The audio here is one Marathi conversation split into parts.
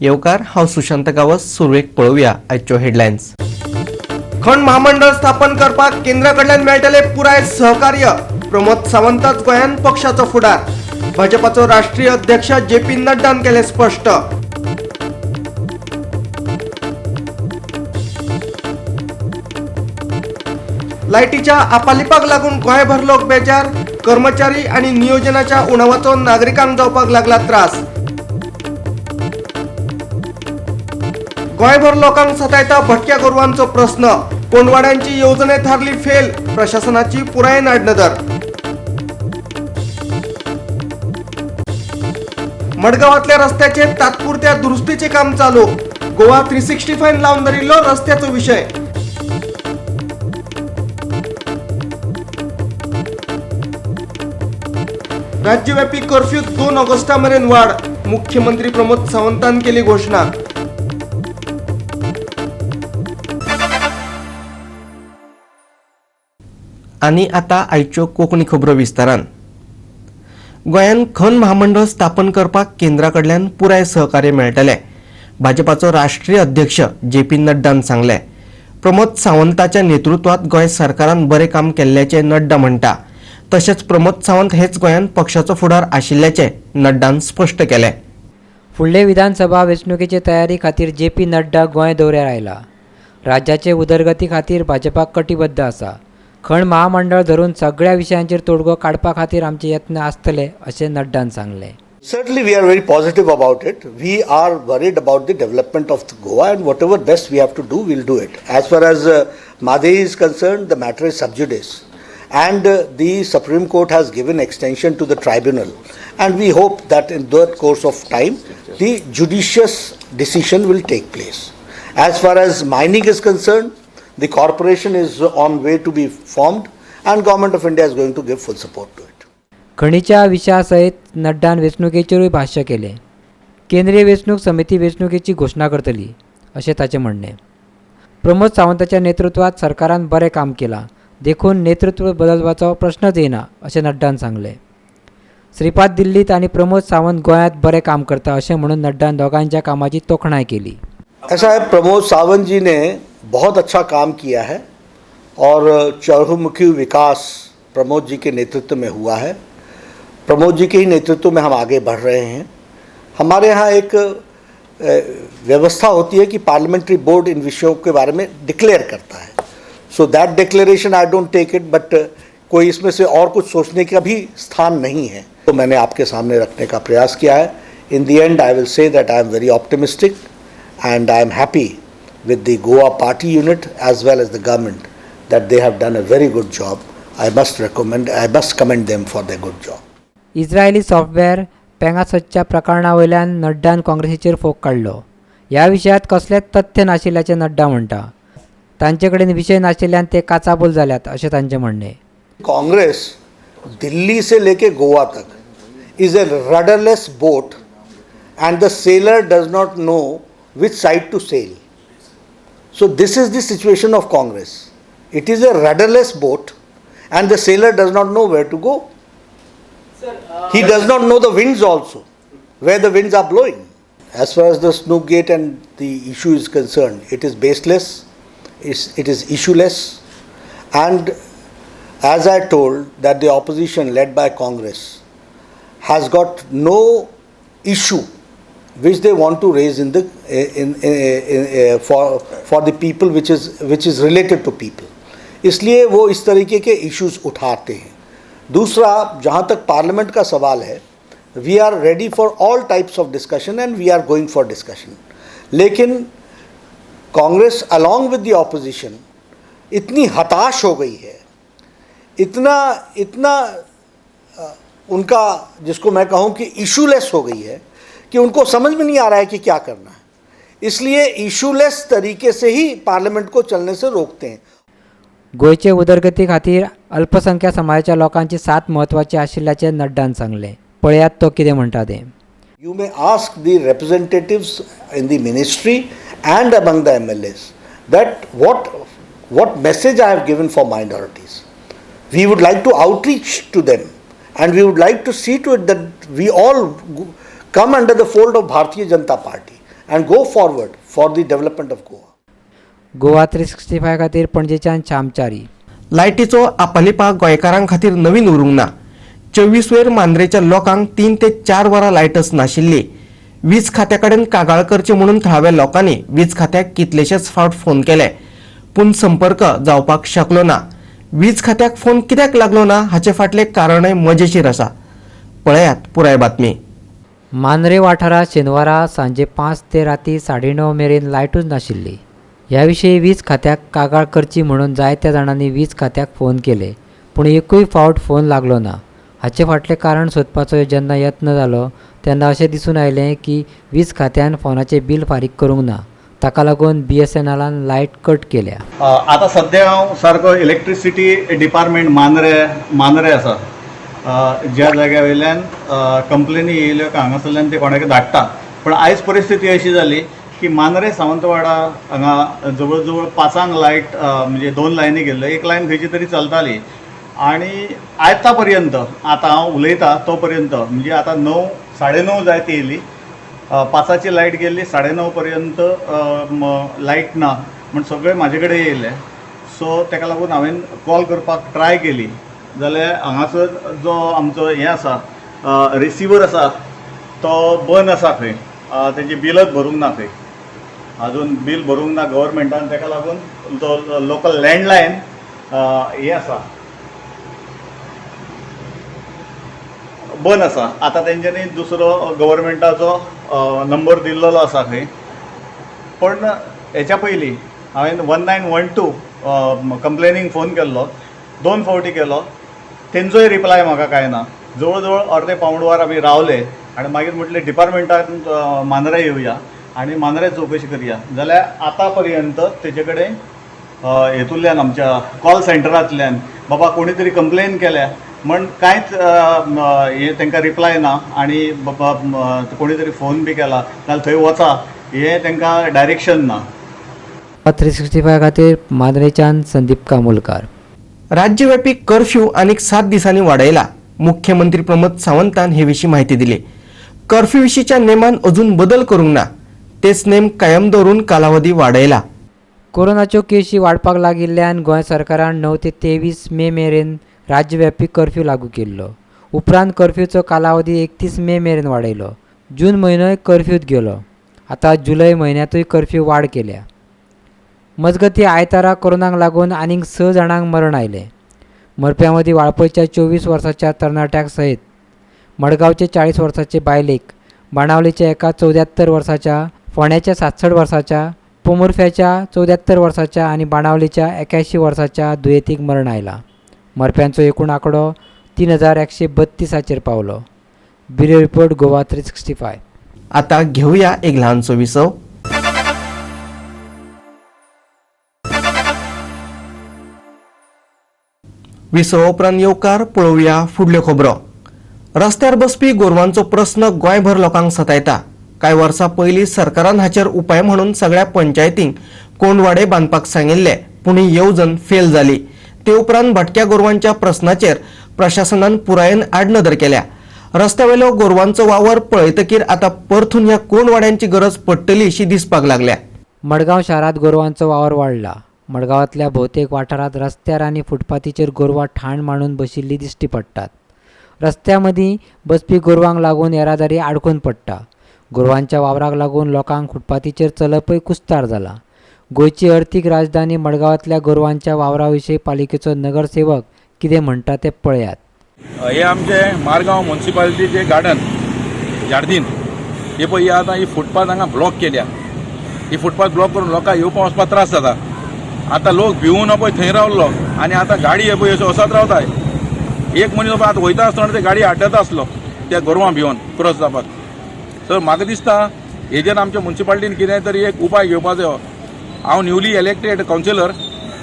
येवकार हांव सुशांत गावस. सुरवेक पळोवया आयच्यो हेडलायन्स. खंड महामंडळ स्थापन करपाक केंद्रा कडल्यान मेळटले पुराय सहकार्य. प्रमोद सावंतच गोंयांत पक्षाचो फुडार. भाजपाचो राष्ट्रीय अध्यक्ष जे.पी. नड्डान केले स्पश्ट. लायटीच्या आपालिपाक लागून गोंयभर लोक बेजार. कर्मचारी आणि नियोजनाच्या उणावाचो नागरिकांक जावपाक लागला त्रास. गोंयभर लोकांक सतायता भटक्या गोरवांचो प्रश्न. कोंडवाड्यांची येवजणे थारली फेल. प्रशासनाची पुराय नाडनदर. मडगांवांतल्या रस्त्याचे तात्पुरत्या दुरुस्तीचे काम चालू. गोवा 365 लावन धरिल्लो रस्त्याचो विशय. राज्यव्यापी कर्फ्यू 2 ऑगस्टा मेरेन वाढ. मुख्यमंत्री प्रमोद सावंतान केली घोषणा. आणि आता आयच्यो कोंकणी खबरो विस्तारान. गोंयांत खण महामंडळ स्थापन करपाक केंद्रा कडल्यान पुराय सहकार्य मेळटले. भाजपाचो राष्ट्रीय अध्यक्ष जे.पी. नड्डान सांगले. प्रमोद सावंताच्या नेतृत्वात गोंय सरकारान बरें काम केल्ल्याचे नड्डा म्हणटा. तशेंच प्रमोद सावंत हेच गोंयांत पक्षाचो फुडार आशिल्ल्याचे नड्डान स्पश्ट केले. फुडले विधानसभा वेंचणुकेचे तयारी खातीर जे.पी. नड्डा गोंय दौऱ्यार आयला. राज्याचे उदरगती खातीर भाजपाक कटिबद्ध आसा. खण महामंडळ धरून सगळ्या विशयांचेर तोडगो काडपा खातीर आमचे यत्न आसतले अशें नड्डान सांगले. Certainly, we are very positive about it. We are worried about the development of Goa, and whatever best we have to do, we'll do it. As far as Madhei is concerned, the matter is sub judice, and the Supreme Court has given extension to the tribunal, and we hope that in that course of time, the judicious decision will take place. As far as mining is concerned, the corporation is on way to be formed, and Government of India is going to give full support to it. खणीच्या विशयासयत नड्डान वेंचणुकेचेरूय भाष्य केले. केंद्रीय वेंचणूक समिती वेंचणुकेची घोषणा करतली अशें ताचें म्हणणें. प्रमोद सावंताच्या नेतृत्वात सरकारान बरें काम केलां. देखून नेतृत्व बदलपाचो प्रश्नच येना अशें नड्डान सांगलें. श्रीपाद दिल्लीत आणि प्रमोद सावंत गोंयांत बरें काम करता अशें म्हणून नड्डान दोगांच्या कामाची तोखणाय केली. ऐसा है, प्रमोद सावंत जी ने बहुत अच्छा काम किया है और चहुमुखी विकास प्रमोद जी के नेतृत्व में हुआ है. प्रमोद जी के ही नेतृत्व में हम आगे बढ़ रहे हैं. हमारे यहाँ एक व्यवस्था होती है कि पार्लियामेंट्री बोर्ड इन विषयों के बारे में डिक्लेयर करता है. So that declaration I don't take it, but कोई इसमें से और कुछ सोचने का भी स्थान नहीं है. तो मैंने आपके सामने रखने का प्रयास किया है. In the and I will say that I am very optimistic and I am happy with the Goa party unit as well as the government that they have done a very good job. I must commend them for their good job. Israeli software पेगाससच्या प्रकरणा वयल्यान नड्डान काँग्रेसीचेर फोग काडलो. ह्या विशयात कसलेच तथ्य नाशिल्ल्याचें नड्डा म्हणटा. तांचे कडेन विशय नाशिल्ल्यान ते काचाबोल जाल्यात अशें तांचें म्हणणें. कांग्रेस दिल्ली से लेके गोवा तक is a rudderless boat and the sailor does not know which side to sail. So this is the situation of Congress. It is a rudderless boat and the sailor does not know where to go. He does not know the winds also, where the winds are blowing. As far as the Snoopgate and the issue is concerned, it is baseless, it is issueless, and as I told that the opposition led by Congress has got no issue which they want to raise in the for the people which is related to people. इसलिए वो इस तरीके के इश्यूज उठाते हैं. दूसरा, जहाँ तक पार्लियामेंट का सवाल है, we are ready for all types of discussion and we are going for discussion. लेकिन Congress along with the opposition इतनी हताश हो गई है, इतना उनका जिसको मैं कहूँ कि इशूलेस हो गई है कि उनको समझ में नहीं आ रहा है कि क्या करना है. इसलिए इशूलेस तरीके से ही पार्लियामेंट को चलने से रोकते हैं. गोयचे उदरगती खातीर अल्पसंख्याक समाजाच्या लोकांची साथ महत्वाची आशिल्ल्याचे नड्डान सांगले. पळयात तो कितें म्हणटा तें. You may ask the representatives in the ministry and among the MLAs that what message I have given for minorities. We would like to outreach to them and we would like to see to it that we all come under the fold of Bharatiya Janata Party and go forward for the development of Goa. Goa 365 खातीर पणजेच्यान चामचारी. लायटीचो आपालिपा गोंयकारां खातीर नवीन उरूंक ना. 24 वेर मांद्रेच्या लोकांक 3 ते 4 वरां लायटच नाशिल्ली. वीज खात्या कडेन कागाळ करचे म्हणून थळाव्या लोकांनी वीज खात्याक कितलेशेच फावट फोन केले, पूण संपर्क जावपाक शकलो ना. वीज खात्याक फोन कित्याक लागलो ना हाचे फाटले कारणय मजेशीर आसा. पळयात पुराय बातमी. मांद्रे वाठारात शेनवारा सांजे 5 ते राती 9:30 मेरेन लायटूच नाशिल्ली. ह्या विशीं वीज खात्याक कागाळ करची म्हणून जायत्या जाणांनी वीज खात्याक फोन केले, पूण एकूय फावट फोन लागलो ना. हाचे फाटलें कारण सोदपाचो जेन्ना यत्न जालो तेन्ना अशें दिसून आयलें की वीज खात्यान फोनाचें बिल फारीक करूंक ना. ताका लागून BSNLान लायट कट केल्या. आता सध्या हांव सारको इलेक्ट्रिसिटी डिपार्टमेंट मांद्रे आसा, ज्या जाग्या वयल्यान कंप्लेनी येयल्यो हांगासरल्यान ते कोणाक धाडटा. पूण आयज परिस्थिती अशी जाली की मांद्रे सावंतवाडा हांगा जवळ जवळ 5 लायट म्हणजे 2 लायनी गेल्ल्यो, एक लायन खंयची तरी चलताली. आनी आयता पर्यंत आतां हांव उलयतां तो पर्यंत म्हणजे आतां 9, 9:30 जायत येयली, 5ची लायट गेल्ली, 9:30 पर्यंत लायट ना म्हण सगळे म्हाजे कडेन येयले. सो ताका लागून हांवें कॉल करपाक ट्राय केली जाल्यार हांगासर जो आमचो हें आसा रिसिवर आसा तो बंद आसा खंय, तेजें बिलच भरूंक ना खंय, अजून बिल भरूंक ना गव्हर्मेंटान. ताका लागून जो लोकल लँडलायन हें आसा बंद आसा. आतां तेंच्यांनी दुसरो गव्हर्मेंटाचो नंबर दिल्लो आसा खंय. पण हेच्या पयलीं हांवें 1912 कंप्लेनींग फोन केल्लो, 2 फावटी केलो, तेंचोय रिप्लाय म्हाका कांय ना. जवळ जवळ अर्दे पावण वर आमी रावले आनी मागीर म्हटलें डिपार्टमेंटान मांद्रे येवया आनी मांद्रे चवकशी करया. जाल्यार आतां पर्यंत तेजे कडेन हेतूंतल्यान आमच्या कॉल सेंटरांतल्यान बाबा कोणी तरी कंप्लेन केल्या म्हण कांयच हे तांकां रिप्लाय ना. आनी बाबा कोणी तरी फोन बी केला जाल्यार थंय वचा हें तांकां डायरेक्शन ना. 365 खातीर मांद्रेच्यान संदीप कामोलकार. राज्यव्यापी कर्फ्यू आनीक 7 दिसांनी वाडयला. मुख्यमंत्री प्रमोद सावंतान हे विशीं माहिती दिली. कर्फ्यू विशींच्या नेमान अजून बदल करूंक ना. तेच नेम कायम दवरून कालावधी वाडयला. कोरोनाच्यो केशी वाडपाक लागिल्ल्यान गोंय सरकारान 9 ते 23 मे मेरेन राज्यव्यापी कर्फ्यू लागू केल्लो. उपरांत कर्फ्यूचो कालावधी 31 मे मेरेन वाडयलो. जून म्हयनोय कर्फ्यूत गेलो. आतां जुलय म्हयन्यांतूय कर्फ्यू वाड केल्या. मजगतीं आयतारा कोरोनाक लागून आनीक 6 जाणांक मरण आयलें. मरप्यां मदीं वाळपयच्या 24 वर्साच्या तरणाट्याक सयत मडगांवचे 40 वर्साचे बायलेक, बाणावलेच्या एका 74 वर्साच्या, फोंड्याच्या 67 वर्साच्या, पोमुर्फ्याच्या 74 वर्साच्या आनी बाणावलेच्या 81 वर्साच्या दुयेंतीक मरण आयलां. मरप्यांचो एकूण आंकडो 3132 पावलो. Bureau report Goa 365. आता घेऊया एक ल्हानसो विसव. विसव उपरांत येवकार पळोवया फुडल्यो खबरो. रस्त्यार बसपी गोरवांचो प्रस्न गोंयभर लोकांक सतायता. कांय वर्सां पयलीं सरकारान हाचेर उपाय म्हणून सगळ्या पंचायतींक कोंडवाडे बांदपाक सांगिल्ले, पूण ही येवजण फेल जाली. ते उपरांत भटक्या गोरवांच्या प्रस्नाचेर प्रशासनान पुरायेन आडनदर केल्या. रस्त्यावेलो गोरवांचो वावर पळयतकीर आतां परतून ह्या कोंडवाड्यांची गरज पडटली अशी दिसपाक लागल्या. मडगांव शारांत गोरवांचो वावर वाडला. मडगांवांतल्या भोवतेक वाठारांत रस्त्यार आनी फुटपाथीचेर गोरवां ठाण मांडून बशिल्लीं दिश्टी पडटात. रस्त्या मदीं बसपी गोरवांक लागून येरादारी आडकून पडटा. गोरवांच्या वावराक लागून लोकांक फुटपाथीचेर चलपय कुस्तार जाला. गोंयची अर्थीक राजधानी मडगांवांतल्या गोरवांच्या वावरा विशीं पालिकेचो नगरसेवक कितें म्हणटा तें पळयात. हे आमचे मारगांव म्युन्सिपालिटीचे गार्डन जार्दीन हे पळय आतां ही फुटपाथ हांगा ब्लॉक केल्या. ही फुटपाथ ब्लॉक करून लोकांक येवपाक वचपाक त्रास जाता. आतां लोक भिवून पळय थंय रावल्लो आनी आतां गाडी हे पळय अशें वसत रावताय. एक मनीस आतां वयता आसतना ते गाडी आड्डता आसलो त्या गोरवां भिवून क्रॉस जावपाक. सो म्हाका दिसता हेजेर आमच्या म्युन्सिपालिटीन कितें तरी एक उपाय घेवपाक जायो. हांव न्यूली इलेक्टेड कावन्सिलर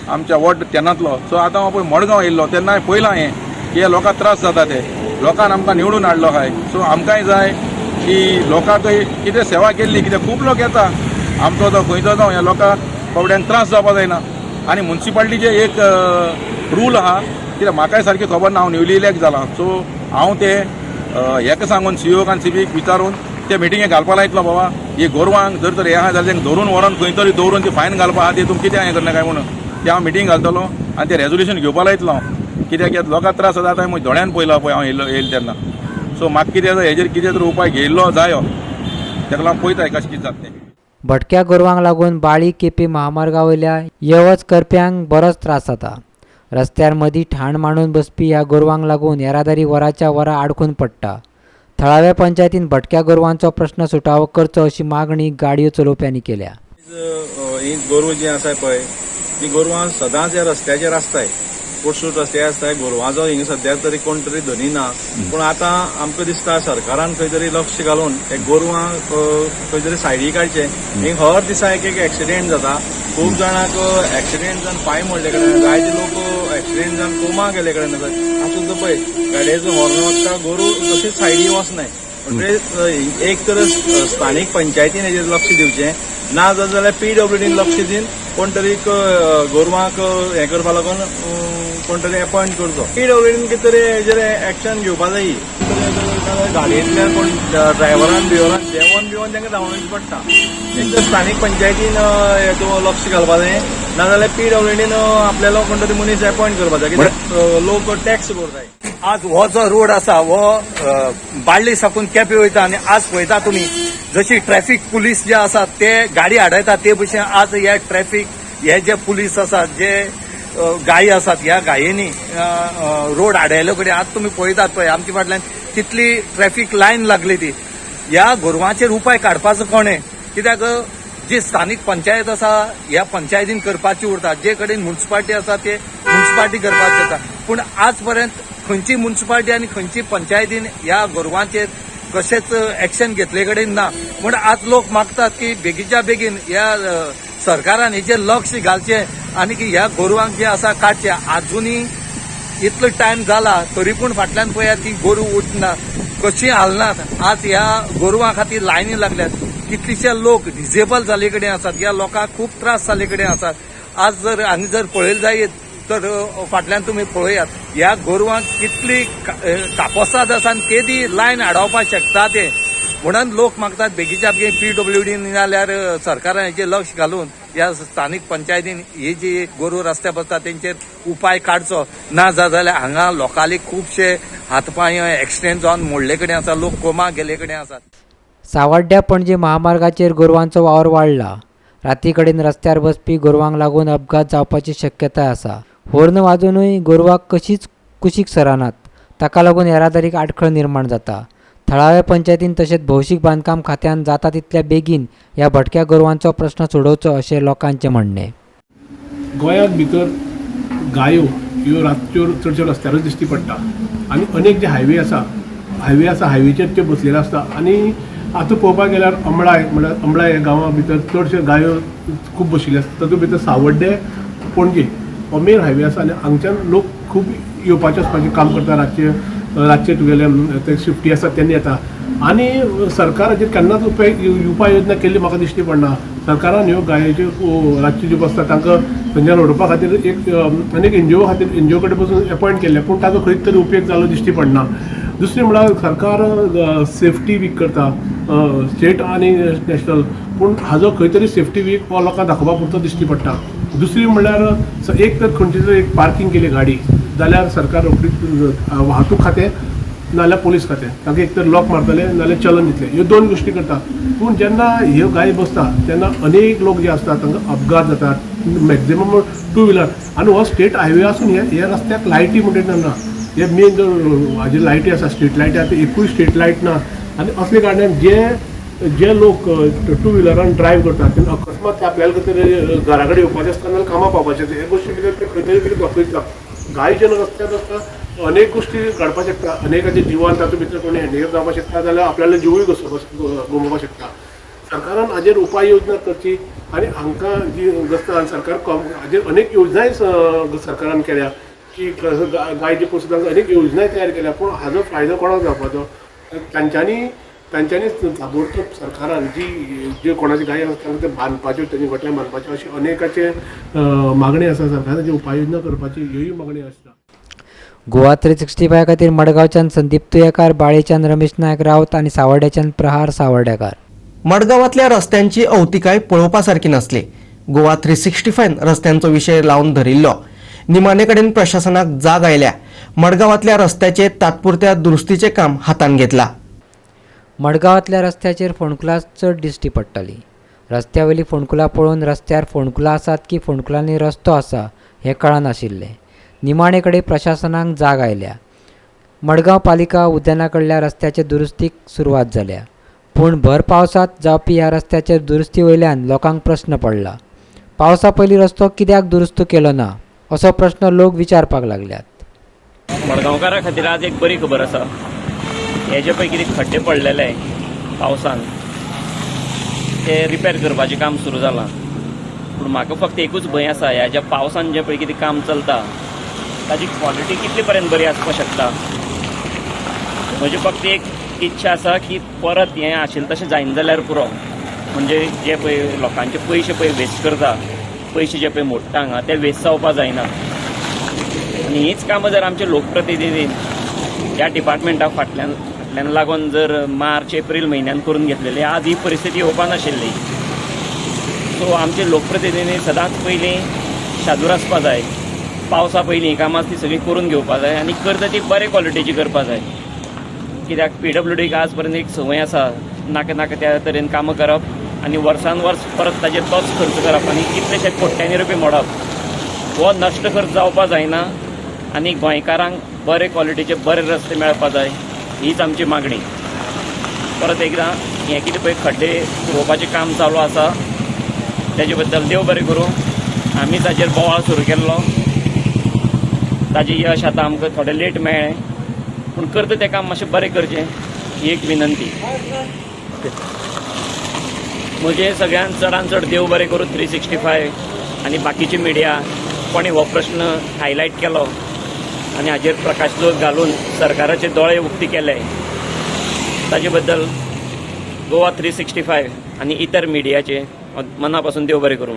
आमच्या वॉर्ड 10तलो. सो आतां हांव पळय मडगांव येयल्लो तेन्ना पळयलां हें की हे लोकांक त्रास जाता ते. लोकांन आमकां निवडून हाडलो आहाय. सो आमकांय जाय की लोकांकय कितें सेवा केल्ली, कित्याक खूब लोक येता. आमचो जो खंयचो जावं ह्या लोकांक बावड्यांक त्रास जावपाक जायना. आनी म्युन्सिपालिटीचे एक रूल आहा कित्याक म्हाकाय सारकी खबर ना, हांव न्यूली इलेक्ट जालां. सो हांव ते हेका सांगून COक आनी CBक विचारून ते मिटिंगेक घालपाक लायतलो बाबा ही गोरवांक जर तर हें आहा जाल्यार तांकां धरून व्हरून खंय तरी दवरून ती फायन घालपा आहा तितून कित्याक हें करना काय म्हणून ती हांव मिटींग घालतलो आनी तें रेजोल्युशन घेवपा लायतलो हांव कित्याक लोकांक त्रास जाता आतां हांवें दोळ्यान पळयला पळय हांव येयला तेन्ना सो म्हाका कितें हेजेर कितें तरी उपाय घेयल्लो जायो ताका लागून पळयताय कशें कितें जाता तें. भटक्या गोरवांक लागून बाळी केपी महामार्गा वयल्या येवच करप्यांक बरोच त्रास जाता. रस्त्यार मदीं ठाण मांडून बसपी ह्या गोरवांक लागून येरादारी वराच्या वरां आडकून पडटा. थळाव्या पंचायतीन भटक्या गोरवांचो प्रश्न सुटावो करचो अशी मागणी गाडयो चलोवप्यांनी केल्या. ही गोरवां जी आसाय पळय ती गोरवां सदांच ह्या रस्त्याचेर आसताय. पोटसूट रस्ते आसताय गोरवांचो हिंगा सद्याक तरी कोण तरी धरिना पूण आतां आमकां दिसता सरकारान खंय तरी लक्ष घालून हे गोरवां खंय तरी सायडी काडचे. हिंगा हर दिसा एक एक्सिडेंट जाता. खूब जाणांक एक्सिडेंट जावन पांय मोडले कडेन जायते लोक एक्सिडेंट जावन कोमा गेले कडेन आसात. हातूंत पळय गाडयेचो हॉर्न वाजता गोरू तशेंच सायडी वचनाय. म्हणजे एक तर स्थानीक पंचायतीन हेजेर लक्ष दिवचें ना जाल्यार PWDन लक्ष दिन कोण तरी गोरवांक हें करपा लागून कोण तरी अपॉयंट करचो. PWDन कितें तरी हेजेर एक्शन घेवपा जायी. गाडयेंतल्यान कोण ड्रायव्हरान बिव्हरान जेवण बिवण तांकां धांवणूच पडटा. एक तर स्थानीक पंचायतीन हेतू लक्ष घालपा जाय नाजाल्यार PWDन आपल्यालो कोण तरी मनीस अपॉयंट करपा जाय कित्याक लोक टॅक्स भरताय. आज हो जो रोड आसा हो बाळ्ळी साकून केपें वयता आनी आज पळयता तुमी जशी ट्रॅफिक पुलीस जे आसात ते गाडी आडयतात ते भशेन आज हे ट्रॅफिक हे जे पुलीस आसात जे गायी आसात ह्या गायेनी रोड आडयल्ले कडेन आज तुमी पळयतात पळय आमचे फाटल्यान कितली ट्रॅफिक लायन लागली ती. ह्या गोरवांचेर उपाय काडपाचो कोणे कित्याक जी स्थानीक पंचायत आसा ह्या पंचायतीन करपाची उरता. जे कडेन म्युन्सिपालिटी आसा ते म्युन्सिपालिटी करपाची आसा पूण आज पर्यंत खंयची म्युन्सिपालिटी आनी खंयची पंचायतीन ह्या गोरवांचेर कशेंच एक्शन घेतले कडेन ना. म्हण आज लोक मागतात की बेगीच्या बेगीन ह्या सरकारान हेचेर लक्ष घालचें आनी की ह्या गोरवांक जे आसा काडचे. आजुनी इतलो टायम जाला तरी पूण फाटल्यान पळयात ती गोरू उठना कशी हालनात. आज ह्या गोरवां खातीर लायनी लागल्यात. कितलेशे लोक डिजेबल जाल्ले कडेन आसात. ह्या लोकांक खूब त्रास जाल्ले कडेन आसात. आज जर आनी जर पळयलें जायत तर फाटल्यान तुमी पळयात ह्या गोरवांक कितली कापोसाद आसा आनी केदी लायन आडोवपाक शकता ते. म्हणून लोक मागतात बेगीच्या बेगीन PWDन नाल्यार सरकारान हेचेर लक्ष घालून ह्या स्थानीक पंचायतीन ही जी गोरू रस्त्यार बसता तेंचेर उपाय काडचो. ना जाल्यार हांगा लोकांनी खुबशे हातपांय एक्सिडेंट जावन मोडले कडेन आसा. लोक कोमा गेले कडेन आसात. सावड्ड्या पणजे महामार्गाचेर गोरवांचो वावर वाडला. राती कडेन रस्त्यार बसपी गोरवांक लागून अपघात जावपाची शक्यताय आसा. हॉर्न वाजूनय गोरवां कशीच कुशीक सरानात. ताका लागून येरादारीक आडखळ निर्माण जाता. थळाव्या पंचायतीन तशेंच भौशीक बांदकाम खात्यान जाता तितल्या बेगीन ह्या भटक्या गोरवांचो प्रश्न सोडोवचो अशें लोकांचें म्हणणें. गोंयांत भितर गायो ह्यो रातच्यो चडश्यो रस्त्यारूच दिश्टी पडटा आनी अनेक जे हायवे आसा हायवेचेर त्यो बसलेल्यो आसता. आनी आतां पळोवपाक गेल्यार अमळाय गांवा भितर चडश्यो गायो खूब बशिल्ल्यो आसता. तातूंत भितर सावड्डे पणजे हो मेन हायवे आसा आनी हांगच्यान लोक खूब येवपाचें वचपाचें काम करता. रातचे तुगेले ते शिफ्टी आसा तेन्ना येता आनी सरकाराचेर केन्नाच उपाय योजना केल्ली म्हाका दिश्टी पडना. सरकारान ह्यो गायेच्यो रातच्यो ज्यो बसता तांकां थंयच्यान उडोवपा खातीर आनीक एनजीओ कडेन पसून अपॉयंट केल्ले पूण ताचो खंयच तरी उपेग जालो दिश्टी पडना. दुसरें म्हळ्यार सरकार सेफ्टी वीक करता स्टेट आनी नॅशनल पूण हाजो खंय तरी सेफ्टी वीक हो लोकांक दाखोवपा पुरतो दिश्टी पडटा. दुसरी म्हळ्यार एक तर खंयची तरी एक पार्किंग केली गाडी जाल्यार सरकार रोखडीच वाहतूक खातें नाल्यार पुलीस खातें तांकां एक तर लॉक मारतले नाल्यार चलन दितले. ह्यो दोन गोश्टी करता. पूण जेन्ना ह्यो गाय बसता तेन्ना अनेक लोक जे आसता तांकां अपघात जातात मॅक्झिमम टू व्हिलर. आनी हो स्टेट हायवे आसून हे रस्त्याक लायटी म्हणटा ना. हे मेन हाजे लायटी आसा स्ट्रीट लायटी आतां एकूय स्ट्रीट लायट ना. आनी असले कारणान जे लोक टू व्हिलरान ड्रायव्ह करतात तेन्ना अकस्मात आपल्याला खंय घरा कडेन येवपाचें आसता नाल्यार कामां पावपाचें हे गोश्टी भितर ते खंय तरी कितें दाखयता. गाय जेन्ना रस्त्यार आसता अनेक गोश्टी घडपाक शकता. अनेकाचे जिवान तातूंत भितर कोणी हँडिकॅप जावपाक शकता जाल्यार आपल्याला जिवूय गमोवपाक शकता. सरकारान हाजेर उपाय योजना करची आनी हांकां जी आसा सरकार हाजेर अनेक योजनाय सरकारान केल्या की गायचे पसून तांकां अनेक योजनाय तयार केल्या. पूण हाजो फायदो कोणाक जावपाचो तांच्यांनी ताबडतोब सरकारान जी कोणाची गाय आसा तांकां ते बांदपाच्यो तेंचे गोठ्यान बांदपाच्यो अशी अनेकाचे मागणी आसा. सरकाराची उपाय योजना करपाची ह्योय मागणी आसता. GOA365 खातीर मडगांवच्यान संदीप तुयेकार, बाळेच्यान रमेश नायक रावत आनी सावड्ड्याच्यान प्रहार सावड्डेकार. मडगावातल्या रस्त्यांची अवतिकाय पळोवपासारखी नसली. गोवा 365 रस्त्यांचो विषय लावन धरिल्लो. निमाणे कडेन प्रशासनाक जाग आयल्या. मडगावातल्या रस्त्याचे तात्पुरत्या दुरुस्तीचे काम हातान घेतला. मडगावातल्या रस्त्याचेर फोंडकुलां चड दिश्टी पडटाली. रस्त्यावयली फोंडकुलां पळोवन रस्त्यार फोंडकुलां आसात की फोंडकुलांनी रस्तो आसा हें कळनाशिल्लें. निमाणे कडेन प्रशासनाक जाग आयल्या. मडगांव पालिका उद्याना कडल्या रस्त्याचे दुरुस्तीक सुरवात जाल्या. पूण भर पावसांत जावपी ह्या रस्त्याचे दुरुस्ती वयल्यान लोकांक प्रस्न पडला. पावसा पयलीं रस्तो कित्याक दुरुस्त केलो ना असो प्रश्न लोक विचारपाक लागल्यात. मडगांवकारां खातीर आज एक बरी खबर आसा. हे जे पळय कितें खड्डे पडलेले पावसान ते रिपेर करपाचें काम सुरू जालां. पूण म्हाका फक्त एकूच भंय आसा, ह्या ज्या पावसान जें पळय कितें काम चलता ताची क्वॉलिटी कितले पर्यंत बरी आसपाक शकता. म्हजी फक्त एक इच्छा आसा की परत हें आशिल्लें तशें जायना जाल्यार पुरो. म्हणजे जे पळय लोकांचे पयशे पळय वेस्ट करता, पयशे जे पळय मोडटा हांगा ते वेस्ट जावपा जायना. आनी हीच कामां जर आमचे लोकप्रतिनिधीन ह्या डिपार्टमेंटाक फाटल्यान लागून जर मार्च एप्रील म्हयन्यान करून घेतलेली आज ही परिस्थिती येवपा नाशिल्ली. सो आमचे लोकप्रतिनिधी सदांच पयलीं शादूर आसपा जाय. पावसा पयलीं ही कामां ती सगळीं करून घेवपा जाय आनी करता ती बरे क्वॉलिटीची करपा जाय. कित्याक PWDक आज पर्यंत एक संवय आसा नाका नाका त्या तरेन कामां करप आनी वर्सान वर्स परत ताजेर तोच खर्च करप आनी कितलेशे कोट्यांनी रुपया मोडप. हो नश्ट खर्च जावपा जायना आनी गोंयकारांक बरे क्वॉलिटीचे बरे रस्ते मेळपा जाय हीच आमची मागणी. परत एकदां हें कितें पळय खड्डे पुरोवपाचें काम चालू आसा तेजे बद्दल देव बरें करूं. आमी ताजेर बोवाळ सुरू केल्लो, ताजें यश आतां आमकां थोडें लेट मेळ्ळें पूण करता तें काम मातशें बरें करचें ही एक विनंती. म्हजें सगळ्यान चडान चड देव बरें करूं 365 आनी बाकीची मिडिया कोणी हो प्रश्न हायलायट केलो आनी हाजेर प्रकाशझोत घालून सरकाराचे दोळे उक्ती केले ताजे बद्दल गोवा 365 आनी इतर मिडियाचे मना पासून देव बरें करूं.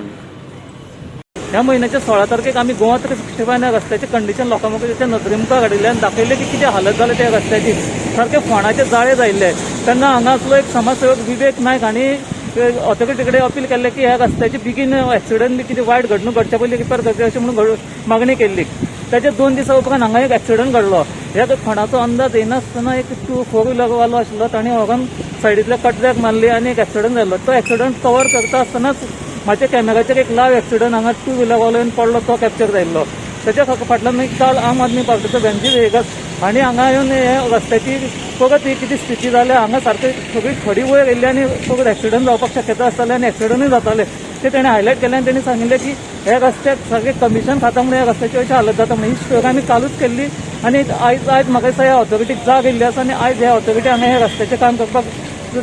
ह्या महिन्याच्या 16 तारखेक आमी गोवा 365 रस्त्याचे कंडिशन लोकांच्या नदरे मुखार हाडिल्ले आनी दाखयले की कितें हालत जाले त्या रस्त्याची. सारखे फोंडाचे जाळे जाल्ले. तेन्ना हांगासलो एक समाजसेवक विवेक नायक हांणी ऑथॉरिटी कडेन अपील केल्लें की ह्या रस्त्याची बेगीन एक्सिडंट कितें वायट घडणूक घडचे पयलीं रिपेर करचे अशें म्हणून मागणी केल्ली. ताचे 2 दिसा उपरांत हांगा एक एक्सिडंट घडलो. ह्या फोंडाचो अंदाज येनासतना एक 4 व्हिलर वालो आशिल्लो ताणें वोगोन सायडींतल्या कटऱ्याक मारली आनी एक एक्सिडंट जालो. तो एक्सिडंट कवर करता आसतनाच म्हाज्या कॅमेराचेर एक लायव्ह एक्सिडंट हांगा 2 व्हिलर वालो येवन पडलो तो कॅप्चर जाल्लो. ताच्या फाटल्यान मागीर काल आम आदमी पार्टीचो बेंजीर वेगस आनी हांगा येवन हे रस्त्याची फकत ही कितें स्थिती जाल्या हांगा सारकी सगळी खडी वयर येयल्ली आनी फकत एक्सिडंट जावपाक शक्यता आसताले आनी एक्सिडंटूय जाताले ते तेणें हायलायट केलें आनी तेणी सांगिल्लें की हे रस्त्याक सारकें कमिशन खाता म्हणून ह्या रस्त्याची अशी हालत जाता म्हणून ही स्टोरी आमी कालूच केल्ली आनी आयज म्हाका दिसता ह्या ऑथॉरिटीक जाग येयल्ली आसा आनी आयज ह्या ऑथॉरिटी हांगा हे रस्त्याचें काम करपाक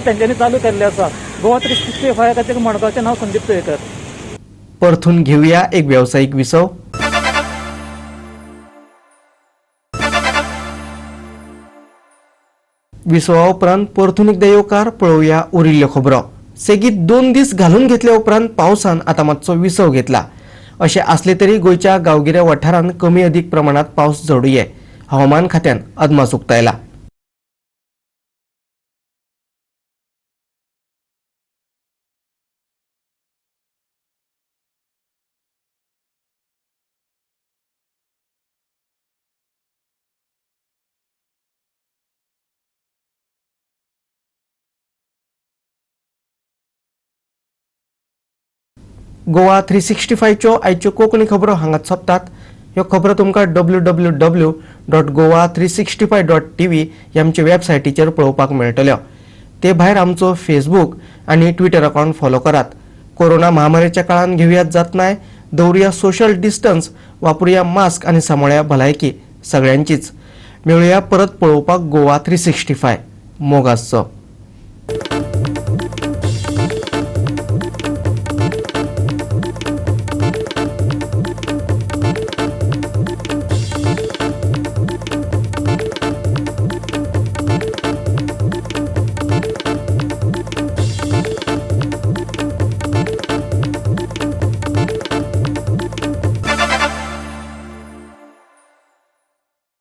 तेंच्यांनी चालू केल्लें आसा. गोवा 365 खातीर मडगांवचें नांव संदीप तळेकर. परतून घेऊया एक व्यावसायिक विसव. विसवा उपरांत परतून एकदा येवकार पळोवया उरिल्ल्यो खबरो. सेगीत 2 दीस घालून घेतल्या उपरांत पावसान आतां मातसो विसव घेतला. अशें आसले तरी गोंयच्या गांवगिऱ्या वाठारांत कमी अदीक प्रमाणात पावस झडूये हवामान खात्यान अदमास उक्तायला. गोवा 365 च्यो आयच्यो कोंकणी खबरो हांगाच सोंपतात. ह्यो खबरो तुमकां www.goa365.tv ह्या आमचे वेबसायटीचेर पळोवपाक मेळटल्यो. ते भायर आमचो फेसबूक आनी ट्विटर अकावंट फॉलो करात. कोरोना महामारीच्या काळान घेवयात जतनाय, दवरुया सोशल डिस्टन्स, वापरुया मास्क आनी सांबाळुया भलायकी सगळ्यांचीच. मेळुया परत पळोवपाक गोवा 365. मोग आसचो.